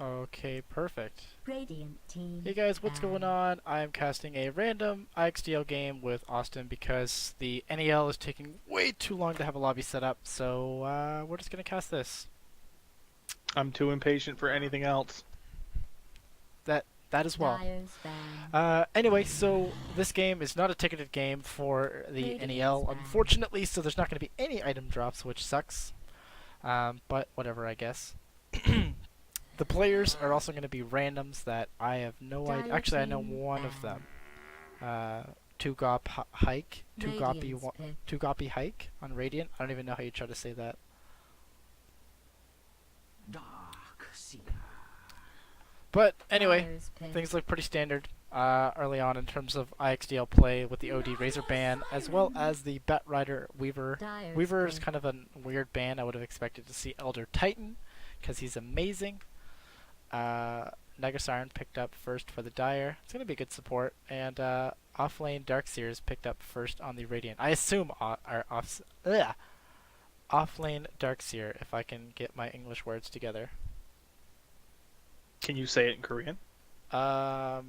Okay, perfect. Radiant team. Hey guys, what's going on? I'm casting a random IXDL game with Austin because the NEL is taking way too long to have a lobby set up, so we're just gonna cast this. I'm too impatient for anything else. That as well. Dyer's ban. Anyway, so this game is not a ticketed game for the NEL, unfortunately, so there's not going to be any item drops, which sucks. But whatever, I guess. The players are also going to be randoms that I have no idea. Actually, I know one of them. Hike. Tugopi Hike on Radiant. I don't even know how you try to say that. But anyway, things look pretty standard early on in terms of IXDL play with the OD Razor ban, as well as the Bat Rider Weaver. Weaver is kind of a weird ban. I would have expected to see Elder Titan, because he's amazing. Negasiren picked up first for the Dire. It's going to be good support. And offlane Darkseer is picked up first on the Radiant. I assume offlane Darkseer, if I can get my English words together. Can you say it in Korean? I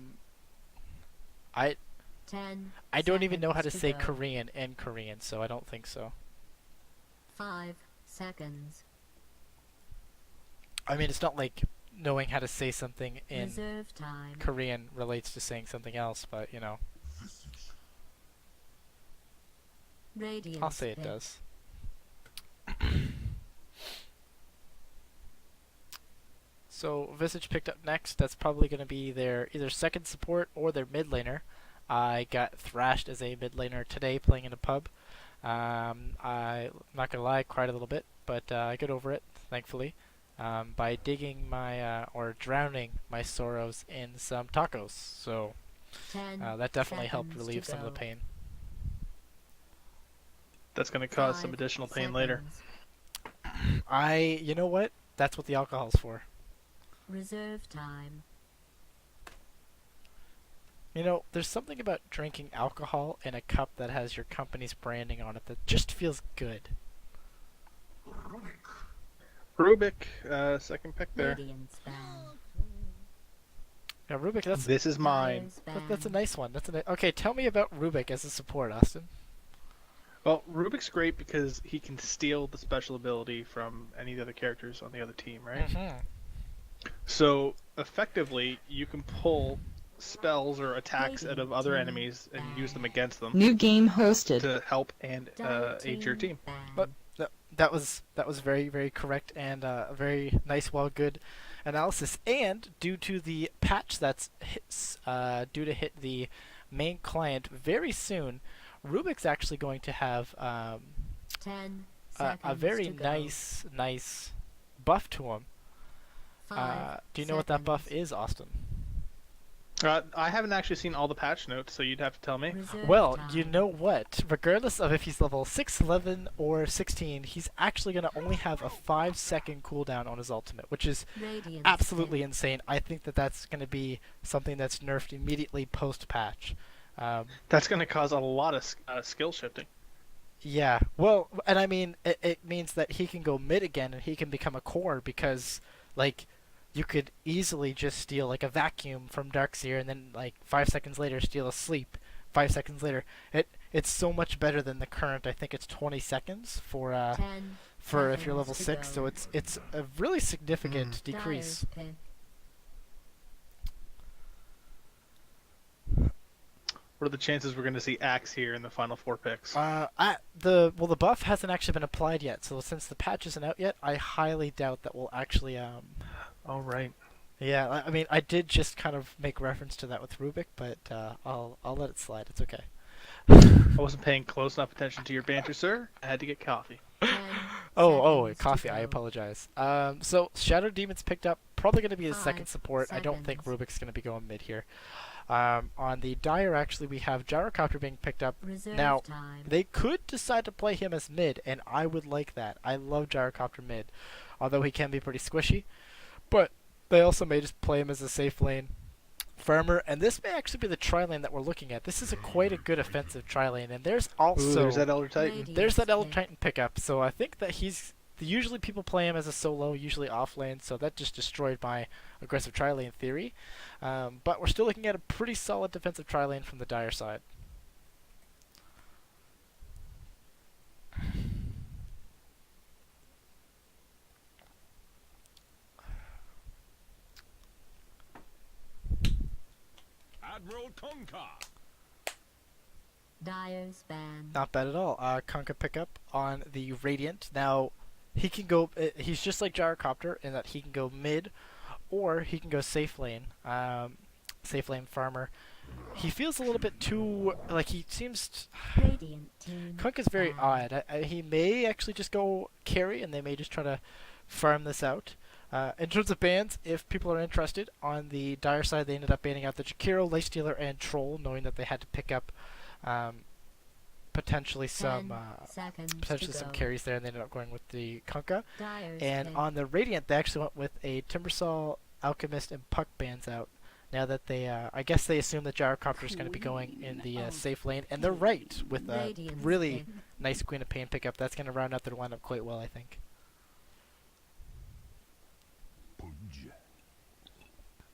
don't even know how to say Korean in Korean, so I don't think so. 5 seconds. I mean, it's not like knowing how to say something in Reserve time. Korean relates to saying something else, but you know. I'll say it does. So Visage picked up next. That's probably going to be their either second support or their mid laner. I got thrashed as a mid laner today playing in a pub. I'm not going to lie, I cried a little bit, but I got over it, thankfully, by digging my, or drowning my sorrows in some tacos. So that definitely helped relieve some of the pain. That's going to cause some additional pain later. You know what? That's what the alcohol's for. Reserve time. You know, there's something about drinking alcohol in a cup that has your company's branding on it that just feels good. Rubik, second pick there. Yeah, Rubik, this is mine. That's a nice one. Okay, tell me about Rubik as a support, Austin. Well, Rubik's great because he can steal the special ability from any of the other characters on the other team, right? Mm-hmm. So, effectively, you can pull spells or attacks out of other enemies and use them against them. New game hosted. To help and aid your team. But that was very, very correct and a very nice, good analysis. And due to the patch that's due to hit the main client very soon, Rubik's actually going to have a very nice buff to him. Do you know what that buff is, Austin? I haven't actually seen all the patch notes, so you'd have to tell me. Well, you know what? Regardless of if he's level 6, 11, or 16, he's actually going to only have a 5-second cooldown on his ultimate, which is absolutely insane. I think that that's going to be something that's nerfed immediately post-patch. That's going to cause a lot of skill shifting. Yeah, well, and I mean, it means that he can go mid again and he can become a core because, like, you could easily just steal, like, a vacuum from Darkseer and then, like, 5 seconds later steal a sleep. 5 seconds later. It's so much better than the current, I think it's 20 seconds for if you're level 6, so it's a really significant decrease. What are the chances we're going to see Axe here in the final 4 picks? The buff hasn't actually been applied yet, so since the patch isn't out yet, I highly doubt that we'll actually Oh, right. Yeah, I mean, I did just kind of make reference to that with Rubik, but I'll let it slide. It's okay. I wasn't paying close enough attention to your banter, sir. I had to get coffee. Coffee. I apologize. So Shadow Demon's picked up. Probably going to be his second support. I don't think Rubik's going to be going mid here. On the Dire, actually, we have Gyrocopter being picked up. Now, they could decide to play him as mid, and I would like that. I love Gyrocopter mid, although he can be pretty squishy. But they also may just play him as a safe lane farmer, and this may actually be the tri-lane that we're looking at. This is quite a good offensive tri-lane, and there's also... Ooh, there's that Elder Titan. There's that Elder Titan pickup, so I think that he's Usually people play him as a solo, usually off lane, so that just destroyed my aggressive tri-lane theory. But we're still looking at a pretty solid defensive tri-lane from the Dire side. Admiral Kunkka. Dire's ban. Not bad at all. Kunkka pickup on the Radiant. Now, he can go. He's just like Gyrocopter in that he can go mid, or he can go safe lane. Safe lane farmer. He feels a little bit too like he seems. Radiant team. Kunkka's very ban. odd. He may actually just go carry, and they may just try to farm this out. In terms of bans, if people are interested, on the Dire side, they ended up banning out the Jakiro, Lifestealer, and Troll, knowing that they had to pick up potentially 10 some seconds to some go. carries there, and they ended up going with the Kunkka. Dire's And ban. on the Radiant, they actually went with a Timbersaw, Alchemist, and Puck bans out. Now that they, I guess they assume that Gyrocopter is going to be going in the safe lane, and they're right with a Radiant's really ban. nice Queen of Pain pickup. That's going to round out their lineup quite well, I think.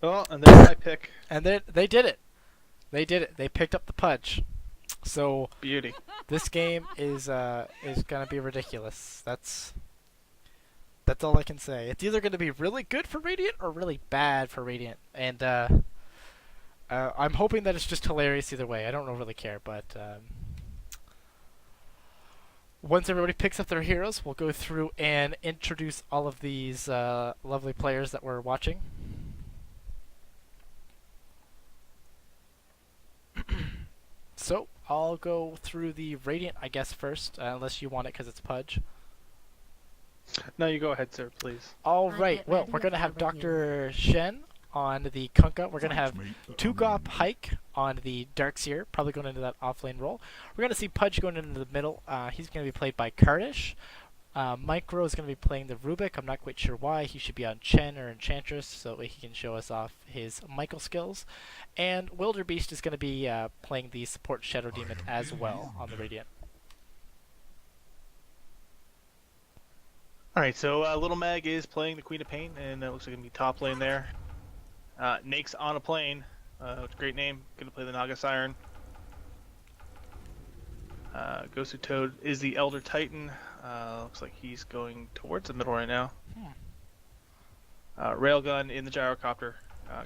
Well, and there's my pick. And they did it. They did it. They picked up the Pudge. So Beauty. this game is gonna be ridiculous. That's all I can say. It's either gonna be really good for Radiant or really bad for Radiant, and I'm hoping that it's just hilarious either way. I don't really care, but once everybody picks up their heroes, we'll go through and introduce all of these lovely players that we're watching. So, I'll go through the Radiant, I guess, first, unless you want it because it's Pudge. No, you go ahead, sir, please. All I right, get well, ready we're going to if have I were you. Dr. Shen on the Kunkka. We're going to have Tugop Hike on the Darkseer, probably going into that offlane role. We're going to see Pudge going into the middle. He's going to be played by Kardish. Micro is going to be playing the Rubik. I'm not quite sure why. He should be on Chen or Enchantress so that he can show us off his Michael skills. And Wilderbeast is going to be playing the support Shadow Demon as well on the Radiant. Alright, so Little Mag is playing the Queen of Pain, and it looks like going to be top lane there. Nake's on a plane. It's a great name. Going to play the Naga Siren. Gosu Toad is the Elder Titan. Looks like he's going towards the middle right now. Railgun in the Gyrocopter,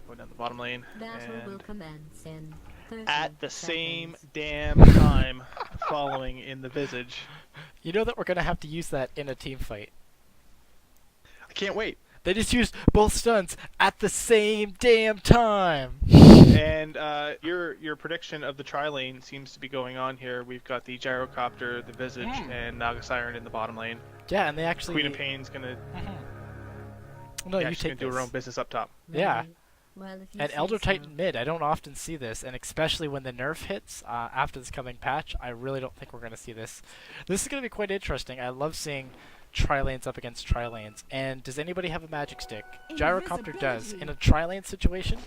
going down the bottom lane. Battle will And commence in 30 at the same seconds. damn time, following in the Visage. You know that we're going to have to use that in a team fight. I can't wait. They just used both stuns at the same damn time. And your prediction of the tri-lane seems to be going on here. We've got the Gyrocopter, the Visage, and Naga Siren in the bottom lane. Yeah, and they actually... Queen of Pain's gonna, No, yeah, you she's take gonna do her own this. business up top. Yeah. Ready? Well, if you And say Elder so. Titan mid, I don't often see this, and especially when the nerf hits after this coming patch, I really don't think we're going to see this. This is going to be quite interesting. I love seeing tri-lanes up against tri-lanes. And does anybody have a magic stick? Gyrocopter does. In a tri-lane situation,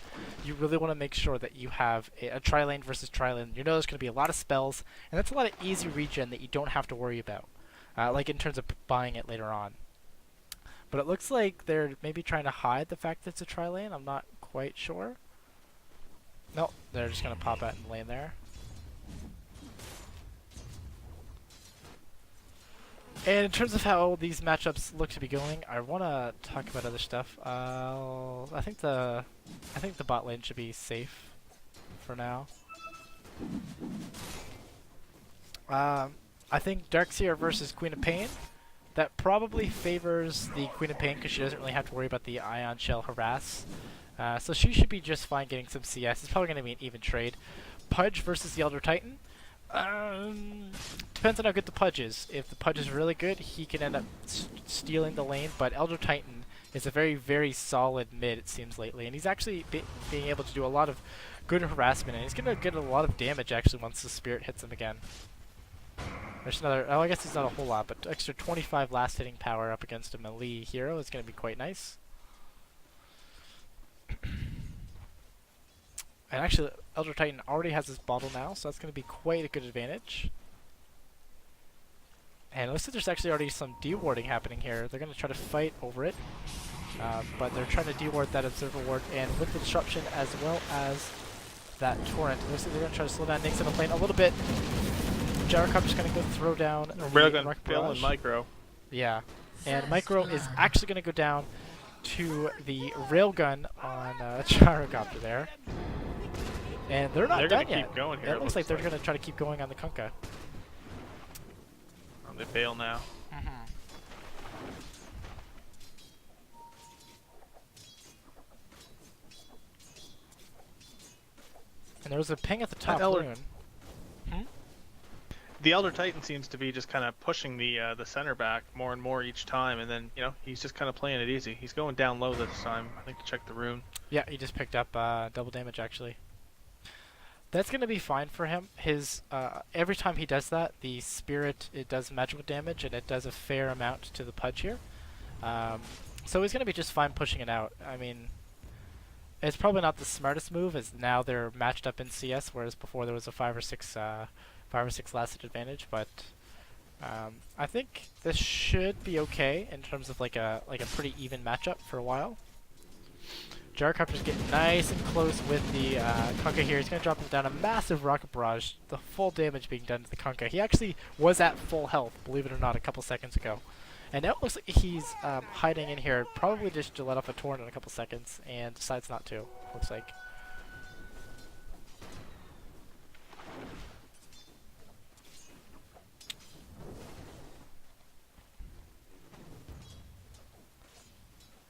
you really want to make sure that you have a tri-lane versus tri-lane. You know there's going to be a lot of spells, and that's a lot of easy regen that you don't have to worry about, like in terms of buying it later on. But it looks like they're maybe trying to hide the fact that it's a tri-lane. I'm not quite sure. Nope, they're just going to pop out and lane there. And in terms of how these matchups look to be going, I want to talk about other stuff. I think the bot lane should be safe for now. I think Darkseer versus Queen of Pain. That probably favors the Queen of Pain because she doesn't really have to worry about the Ion Shell harass. So she should be just fine getting some CS. It's probably going to be an even trade. Pudge versus the Elder Titan. Depends on how good the Pudge is. If the Pudge is really good, he can end up stealing the lane. But Elder Titan is a very, very solid mid, it seems, lately. And he's actually being able to do a lot of good harassment. And he's going to get a lot of damage, actually, once the Spirit hits him again. There's another, oh, I guess it's not a whole lot, but extra 25 last hitting power up against a melee hero is going to be quite nice. And actually, Elder Titan already has his bottle now, so that's going to be quite a good advantage. And it looks like there's actually already some dewarding happening here. They're going to try to fight over it. But they're trying to deward that Observer Ward. And with the disruption as well as that Torrent, it looks like they're going to try to slow down Nyx on the plane a little bit. Gyrocopter's going to go throw down the Railgun, Rocket Phil, Barrage. and Micro. Yeah. And Micro is actually going to go down to the Railgun on Gyrocopter there. And they're not They're done gonna yet. keep going here. It looks like they're going to try to keep going on the Kunkka. They fail now. And there was a ping at the top Elder- balloon. The Elder Titan seems to be just kind of pushing the center back more and more each time, and then he's just kind of playing it easy. He's going down low this time. I think to check the rune. Yeah, he just picked up double damage actually. That's gonna be fine for him. His every time he does that, the spirit it does magical damage and it does a fair amount to the Pudge here. So he's gonna be just fine pushing it out. I mean, it's probably not the smartest move, as now they're matched up in CS, whereas before there was a 5 or 6 lasted advantage. But I think this should be okay in terms of like a pretty even matchup for a while. Gyrocopter's getting nice and close with the Kunkka here. He's going to drop him down a massive Rocket Barrage, the full damage being done to the Kunkka. He actually was at full health, believe it or not, a couple seconds ago. And now it looks like he's hiding in here, probably just to let off a Torrent in a couple seconds, and decides not to, looks like.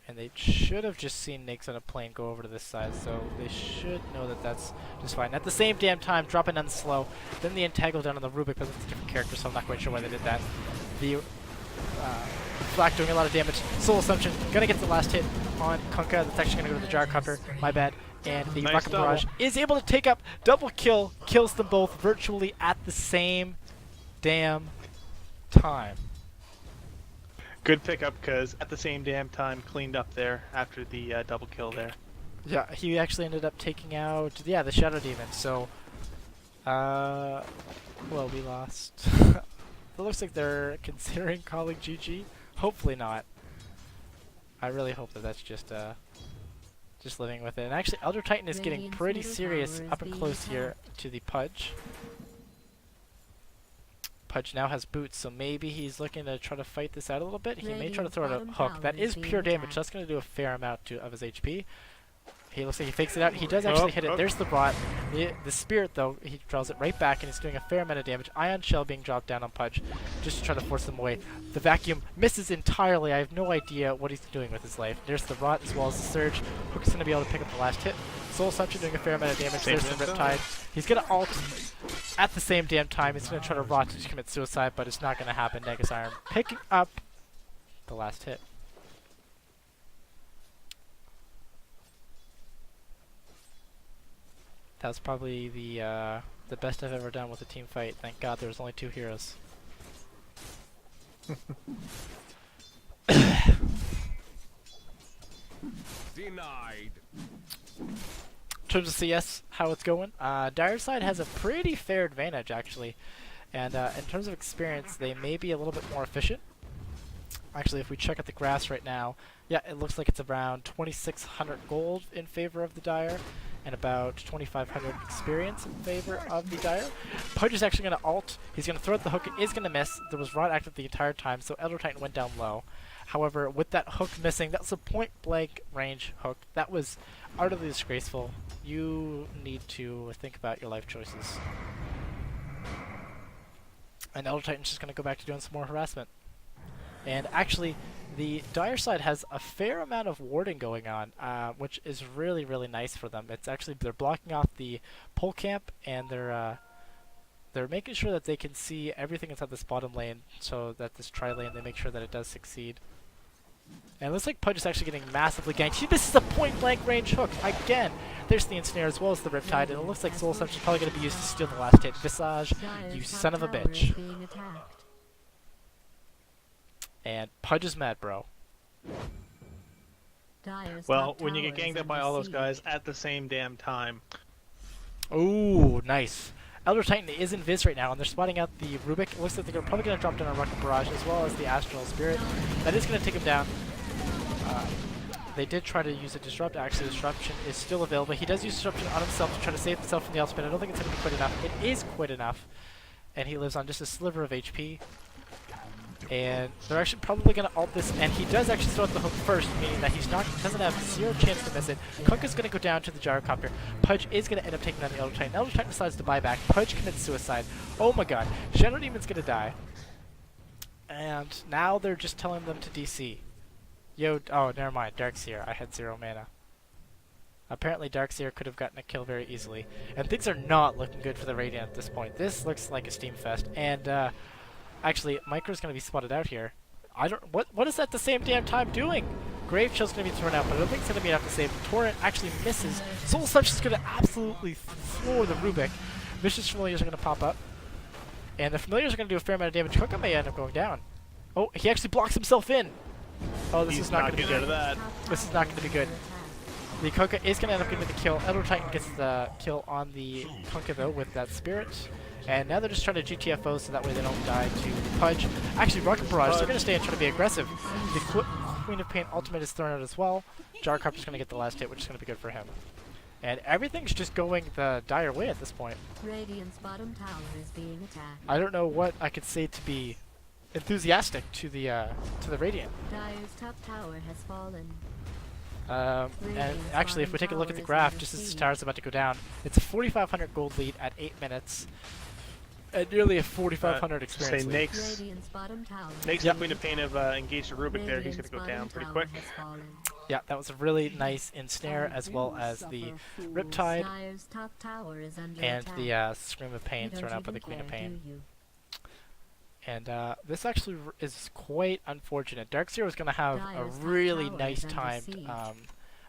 And they should have just seen Nyx on a plane go over to this side, so they should know that that's just fine. At the same damn time, dropping on slow. Then the entangle down on the Rubik, but it's a different character, so I'm not quite sure why they did that. The Flak doing a lot of damage. Soul Assumption gonna get the last hit on Kunkka. That's actually gonna go to the Gyrocopter. My bad. And the Nice Rocket double. Barrage is able to take up double kill, kills them both virtually at the same damn time. Good pickup, because at the same damn time cleaned up there after the double kill there. Yeah, he actually ended up taking out, the Shadow Demon, so, well, we lost. It looks like they're considering calling GG. Hopefully not. I really hope that that's just living with it. And actually, Elder Titan is getting Radiant's pretty middle serious tower is up and being close here attacked. to the Pudge. Pudge now has boots, so maybe he's looking to try to fight this out a little bit. He may try to Radiant's throw out a bottom hook. tower That is is being pure damage, attacked. so that's going to do a fair amount of his HP. He looks like he fakes it out. He does actually hit it. There's the rot. The spirit, though, he draws it right back, and he's doing a fair amount of damage. Ion Shell being dropped down on Pudge just to try to force them away. The vacuum misses entirely. I have no idea what he's doing with his life. There's the rot as well as the surge. Hook's going to be able to pick up the last hit. Soul Assumption doing a fair amount of damage. Same There's the damage, Riptide. He's going to ult at the same damn time. He's going to try to rot to commit suicide, but it's not going to happen. Negus Iron picking up the last hit. That was probably the best I've ever done with a team fight. Thank God there was only 2 heroes. Denied. In terms of CS, how it's going, Dire side has a pretty fair advantage actually, and in terms of experience, they may be a little bit more efficient. Actually, if we check at the graphs right now, yeah, it looks like it's around 2,600 gold in favor of the Dire, and about 2,500 experience in favor of the Dire. Pudge is actually going to ult. He's going to throw out the hook. It is going to miss. There was Rod active the entire time, so Elder Titan went down low. However, with that hook missing, that's a point-blank range hook. That was utterly disgraceful. You need to think about your life choices. And Elder Titan's just going to go back to doing some more harassment. And actually, the Dire side has a fair amount of warding going on, which is really, really nice for them. It's actually, they're blocking off the pole camp, and they're making sure that they can see everything inside this bottom lane, so that this tri-lane, they make sure that it does succeed. And it looks like Pudge is actually getting massively ganked. He misses a point-blank range hook again. There's the Ensnare as well as the Riptide, and it looks like Soul Assumption is probably going to be used to steal the last hit. Visage, you Dire's son top of a tower is bitch. being attacked. And Pudge is mad, bro. Dire's Well, top when you tower get ganged is up by all those under guys siege. at the same damn time, Ooh, nice. Elder Titan is in Viz right now, and they're spotting out the Rubik. It looks like they're probably going to drop down a Rocket Barrage as well as the Astral Spirit. That is going to take him down. They did try to use a Disrupt. Actually, Disruption is still available. He does use Disruption on himself to try to save himself from the ultimate. I don't think it's going to be quite enough. It is quite enough. And he lives on just a sliver of HP. And they're actually probably going to ult this, and he does actually throw out the hook first, meaning that doesn't have zero chance to miss it. Kunkka's going to go down to the Gyrocopter. Pudge is going to end up taking down the Elder Titan. Elder Titan decides to buy back. Pudge commits suicide. Oh my god. Shadow Demon's going to die. And now they're just telling them to DC. Yo, oh, never mind. Darkseer. I had 0 mana. Apparently Darkseer could have gotten a kill very easily. And things are not looking good for the Radiant at this point. This looks like a Steam Fest. And, actually, Micro's going to be spotted out here. What is that at the same damn time doing? Grave Shell's going to be thrown out, but I don't think it's going to be enough to save him. Torrent actually misses. Soul Such is going to absolutely floor the Rubik. Vicious Familiars are going to pop up. And the Familiars are going to do a fair amount of damage. Kunkka may end up going down. Oh, he actually blocks himself in. Oh, this is not going to be getting good. out of that. This is not going to be good. The Kunkka is going to end up getting the kill. Elder Titan gets the kill on the Kunkka, though, with that Spirit. And now they're just trying to GTFO so that way they don't die to the Pudge. Actually, Rocket Barrage, they're going to stay and try to be aggressive. The Queen of Pain ultimate is thrown out as well. Gyrocopter's going to get the last hit, which is going to be good for him. And everything's just going the dire way at this point. Radiant's bottom tower is being attacked. I don't know what I could say to be enthusiastic to the Radiant. Dire's top tower has fallen. And actually, if we take a look at the graph, just as this tower's about to go down, it's a 4,500 gold lead at 8 minutes. And nearly a 4,500 experience Say lead. Nake's Radiant's bottom tower. the Queen of Pain have engaged the Rubik there. He's going to go down pretty quick. Yeah, that was a really nice ensnare, as well as the Riptide Dire's top tower is under and attack. the Scream of You Pain don't thrown out by the even Queen of care, Pain. do you? And this actually is quite unfortunate. Darkseer was going to have a Dire's top really tower nice is under timed siege.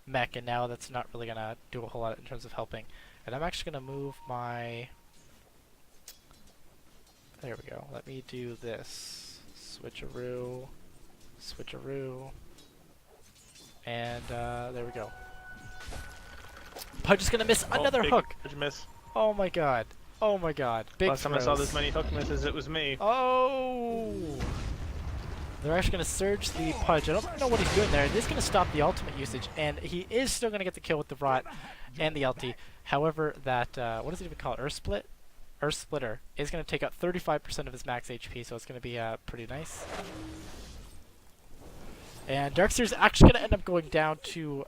mech, and now that's not really going to do a whole lot in terms of helping. And I'm actually going to move my... There we go. Let me do this. Switcheroo. Switcheroo. And there we go. Pudge is going to miss another big hook. Pudge miss. Oh my god. Oh my god. Big Last time I saw throws. this many hook misses, it was me. Oh! They're actually going to surge the Pudge. I don't know what he's doing there. It is going to stop the ultimate usage, and he is still going to get the kill with the Rot and the LT. However, that, what does it even call it? Earth Split? Earth Splitter is going to take out 35% of his max HP, so it's going to be pretty nice. And Darkseer's actually going to end up going down to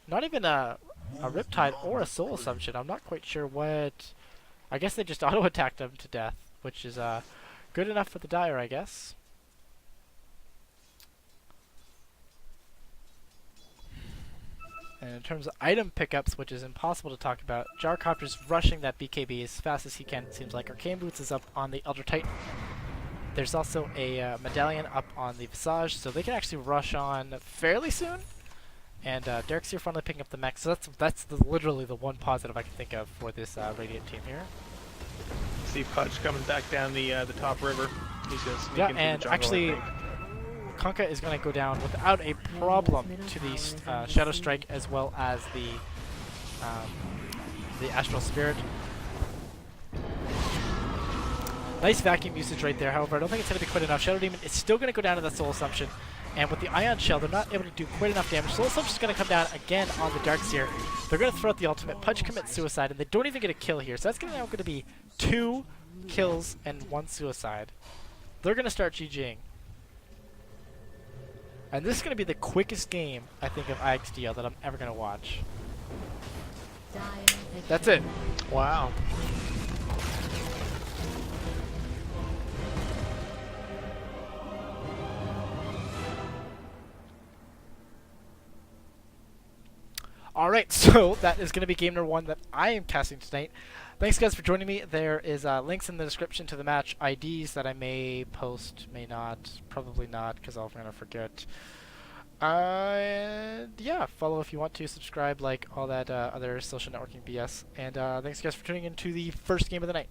not even a Riptide or a Soul Assumption. I'm not quite sure what... I guess they just auto-attacked him to death, which is good enough for the Dire, I guess. And in terms of item pickups, which is impossible to talk about, Gyrocopter's rushing that BKB as fast as he can, it seems like. Arcane Boots is up on the Elder Titan. There's also a Medallion up on the Visage, so they can actually rush on fairly soon. And Darkseer finally picking up the mech, so that's literally the one positive I can think of for this Radiant team here. See Pudge coming back down the top river. He's going to sneak into and the jungle, actually, I think. Kunkka is going to go down without a problem to the Shadow Strike as well as the Astral Spirit. Nice vacuum usage right there. However, I don't think it's going to be quite enough. Shadow Demon is still going to go down to that Soul Assumption. And with the Ion Shell, they're not able to do quite enough damage. Soul Assumption is going to come down again on the Darkseer. They're going to throw out the ultimate. Pudge commits suicide, and they don't even get a kill here. So that's now going to be 2 kills and 1 suicide. They're going to start GGing. And this is going to be the quickest game, I think, of IXDL that I'm ever going to watch. That's it. Wow. Alright, so that is going to be game number 1 that I am casting tonight. Thanks guys for joining me. There is links in the description to the match IDs that I may post, may not, probably not, because I'm going to forget. And yeah, follow if you want to, subscribe, like, all that other social networking BS. And thanks guys for tuning in to the first game of the night.